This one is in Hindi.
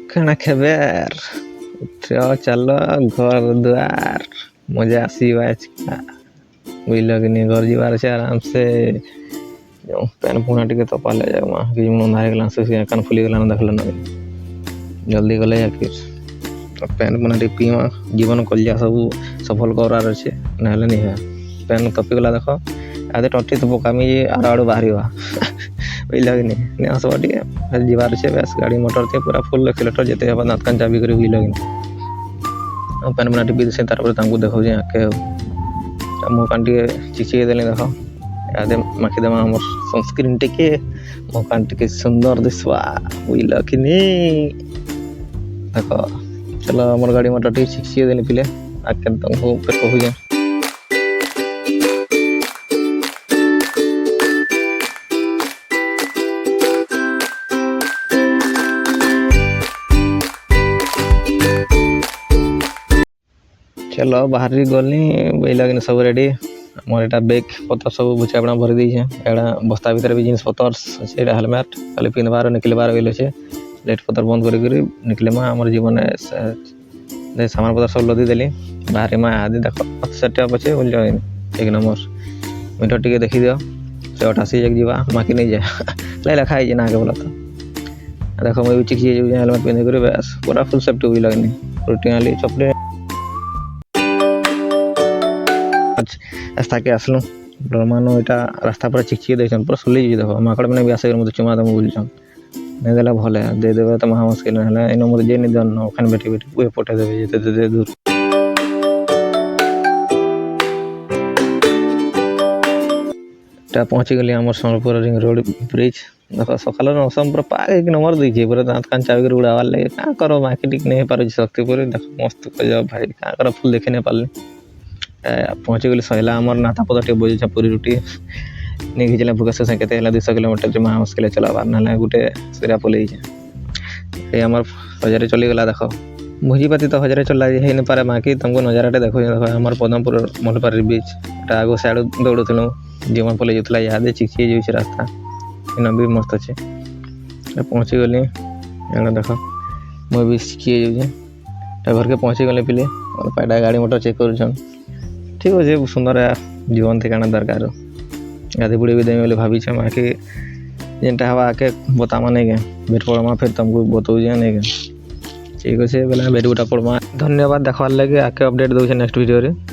କାଣା ଖେବେ ଉଠ ଚାଲ ଘର ଦୁଆର ମଜା ଆସିବା ଆଜକା ବୁଝିଲ କି ନି ଘର ଯିବାର ଅଛି ଆରାମସେ ପ୍ୟାନ୍ ପୁଣା ଟିକେ ତପାଲେ ଯାଉ କି ଅନ୍ଧା ହେଇଗଲା ସେ କାନ ଫୁଲିଗଲାନ ଦେଖିଲ ନା ଜଲ୍ଦି ଗଲେ ପ୍ୟାନ୍ ପୁଣା ଟିକେ ପିଇମା ଜୀବନ କଲିଆ ସବୁ ସଫଳ କରାର ଅଛି ନହେଲେ ନି ପ୍ୟାନ୍ ତପିଗଲା ଦେଖ ଆଦେ ଟଣ୍ଟି ତ ପକାମି ଆର ଆଡ଼ୁ ବାହାରିବା ବୁଝିଲ କି ନି ଆସିବ ଟିକେ ଯିବାର ଅଛି ବେଶ ଗାଡ଼ି ମଟର ଥିବ ପୁରା ଫୁଲ୍ କିଲୋମିଟର ଯେତେ ହେବା ଦାନ୍ତ କାନ ଚାବି କରି ବୁଝିଲ କି ନି ପ୍ୟାନ୍ ପୁଣା ଟିକେ ପିଇ ସେ ତାପରେ ତାଙ୍କୁ ଦେଖାଉଛି ଆକେ ମୋ କାନ ଟିକେ ଚିଚିକି ଦେଲି ଦେଖ ଆଦେ ମାଖିଦେମା ଆମର ସନସ୍କ୍ରିନ୍ ଟିକେ ମୋ କାନ ଟିକେ ସୁନ୍ଦର ଦିଶବା ବୁଝିଲ କି ନି ଦେଖ चलो हमारे गाड़ी में टटी छिक्सी देने पिले आके तुमको कहुए चलो बाहर गलनी बैला कि सब रेडी मोर एटा बैग पतर सब बुचापड़ा भरी दी एड़ा बस्ता भीतर भी जीन्स पतर से हेलमेट खाली पिंधबार निकलबार गल है लाइट पतर बंद कर निकले माँ आम जीवन सामान पतर सब लदी देली बाहर माँ आदि देख सेट अच्छे बोल एक नंबर मीटर टे देखी दियो से अठासी जाक जा माकी नहीं जाए लिखा है ना के बोला तो देख मुझे भी चिकी हेलमेट पिंधे कर बस पूरा फुल सेफ्टी हुई लगनी रुटी आली चपले रास्ता के आसलू मान यहाँ रास्ता पूरा चिकचिक देखते पूरा सुली देख माकड़ मैंने भी आसे मतलब चुमा दम बोलछन नहीं देला भले दे देवे तो महा मुश्किल है इन मत जे नहीं दन ओखान बैठी बैठी पुए पटे देवे जेते दे दूर ता पहुंची गली हमर सोनपुर रिंग रोड ब्रिज देखो सकाल मौसम पूरा पाग एक नंबर देखिए पूरा दांत कान चाबी कर उड़ावार लगे का करो मार्केटिंग नहीं पार शक्तिपुर देखो मस्त कर भाई का करो फुल देखे नहीं पारले पहुंची गली सैला हमर नाता पता टे बोझा पूरी रुटी नहीं घिचले भुकेश्वर से केते 200 किलोमीटर महा मुश्किल चलाबार ना गोटे सिरा पलि आमर हजारे चली गला देख भोजीपाती तो हजारे चला है नहीं पारे बाकी तुमको नजाराटे देखो देख आम पदमपुर मलपारी बीच आगो साइड दौड़ूलु जीवन पलि जाऊला यादे चिकचिक जाऊँ रास्ता इन भी मस्त अच्छे पहुँची गली एड़ा देख मुझे भी चिकी जाऊँ घर के पहुँची गली पिले पैडा गाड़ी मोटर चेक कर ठीक अच्छे सुंदर जीवन थे क्या दरकार गाधी बुढ़ी भी देवी भाभी आके जेनटा हवा आके बतामा नहीं गए भेट पड़मा फिर तुमको बताऊ नहीं गए ठीक अच्छे बोले भेट गुटा पड़मा धन्यवाद देखवार लगे आके अपडेट दूसरे नेक्स्ट वीडियो रे।